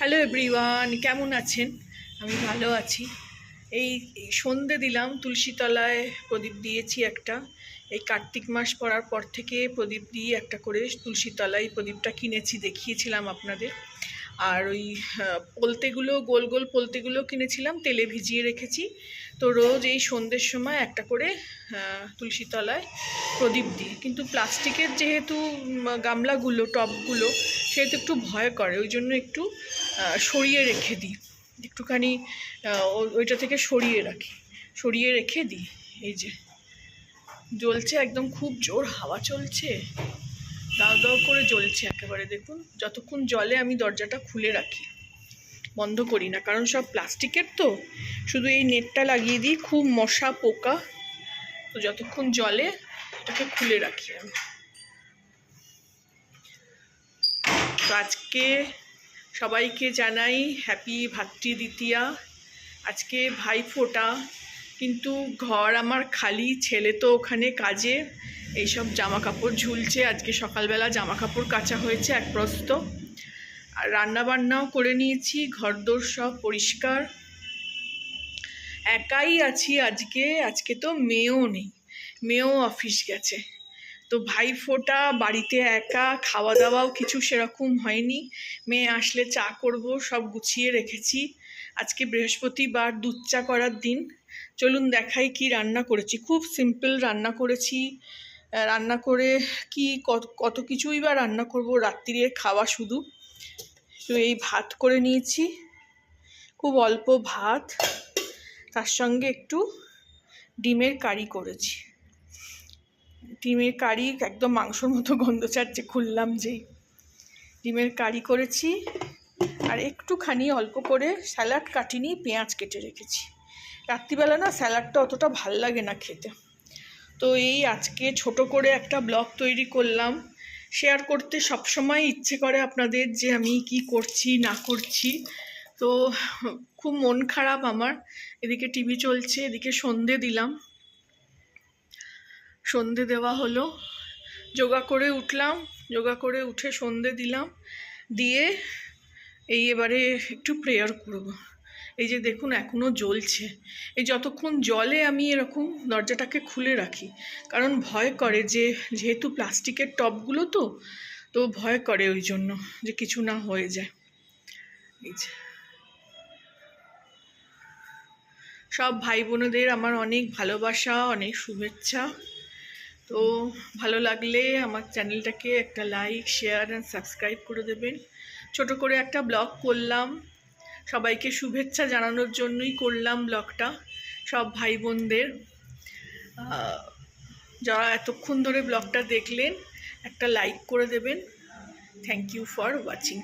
Hello everyone, কেমন আছেন? আমি ভালো আছি। এই সন্ধে দিলাম, তুলসী তলায় প্রদীপ দিয়েছি একটা। এই কার্তিক মাস পড়ার পর থেকে প্রদীপ দিয়ে একটা করে তুলসী তলায় প্রদীপটা কিনেছি, দেখিয়েছিলাম আপনাদের। আর ওই পোলতেগুলো, গোল গোল পোলতেগুলো কিনেছিলাম, তেলে ভিজিয়ে রেখেছি। তো রোজ এই সন্ধ্যের সময় একটা করে তুলসী তলায় প্রদীপ দিই। কিন্তু প্লাস্টিকের যেহেতু গামলাগুলো, টবগুলো, সেহেতু একটু ভয় করে, ওই জন্য একটু সরিয়ে রেখে দিই, একটুখানি ওইটা থেকে সরিয়ে রেখে দিই। এই যে জ্বলছে, একদম খুব জোর হাওয়া চলছে, দাও দাও করে জ্বলছে একেবারে। দেখুন, যতক্ষণ জলে আমি দরজাটা খুলে রাখি, বন্ধ করি না, কারণ সব প্লাস্টিকের তো। শুধু এই নেটটা লাগিয়ে দিই, খুব মশা পোকা, তো যতক্ষণ জলে এটাকে খুলে রাখি আমি। তো আজকে সবাইকে জানাই হ্যাপি ভাতৃদ্বিতীয়া। আজকে ভাইফোঁটা, কিন্তু ঘর আমার খালি, ছেলে তো ওখানে কাজে, এইসব জামা কাপড় ঝুলছে। আজকে সকালবেলা জামা কাপড় কাচা হয়েছে এক প্রস্ত, আর রান্নাবান্নাও করে নিয়েছি, ঘরদোর সব পরিষ্কার। একাই আছি আজকে তো মেয়েও নেই, মেয়েও অফিস গেছে। তো ভাইফোঁটা, বাড়িতে একা, খাওয়া দাওয়াও কিছু সেরকম হয়নি। মেয়ে আসলে চা করব, সব গুছিয়ে রেখেছি। আজকে বৃহস্পতিবার, দুধ চা করার দিন। চলুন দেখাই কি রান্না করেছি। খুব সিম্পল রান্না করেছি। রান্না করে কি কত কিছুই বা রান্না করব, রাত্রিরের খাওয়া শুধু। তো এই ভাত করে নিয়েছি, খুব অল্প ভাত, তার সঙ্গে একটু ডিমের কারি করেছি। ডিমের কারি একদম মাংসর মতো গন্ধ ছাড়ছে, খুললাম যেই। ডিমের কারি করেছি, আর একটুখানি অল্প করে স্যালাড কাটিনি, পেঁয়াজ কেটে রেখেছি। রাত্রিবেলা না স্যালাডটা অতটা ভাল লাগে না খেতে। তো এই আজকে ছোট করে একটা ব্লগ তৈরি করলাম, শেয়ার করতে সবসময় ইচ্ছে করে আপনাদের যে আমি কি করছি না করছি। তো খুব মন খারাপ আমার। এদিকে টিভি চলছে, এদিকে সন্ধে দিলাম, সন্ধে দেওয়া হলো, যোগা করে উঠলাম, যোগা করে উঠে সন্ধে দিলাম, দিয়ে এই এবারে একটু প্রেয়ার করব। এই যে দেখুন এখনও জ্বলছে। এই যতক্ষণ জলে আমি এরকম দরজাটাকে খুলে রাখি, কারণ ভয় করে, যেহেতু প্লাস্টিকের টবগুলো তো ভয় করে ওই জন্য যে কিছু না হয়ে যায়। এই যে সব ভাই বোনেদের আমার অনেক ভালোবাসা, অনেক শুভেচ্ছা। তো ভালো লাগলে আমার চ্যানেলটাকে একটা লাইক, শেয়ার অ্যান্ড সাবস্ক্রাইব করে দেবেন। ছোট করে একটা ব্লগ করলাম, সবাইকে শুভেচ্ছা জানানোর জন্যই করলাম ব্লগটা। সব ভাই বোনদের, যারা এতক্ষণ ধরে ব্লগটা দেখলেন, একটা লাইক করে দেবেন। Thank you for watching.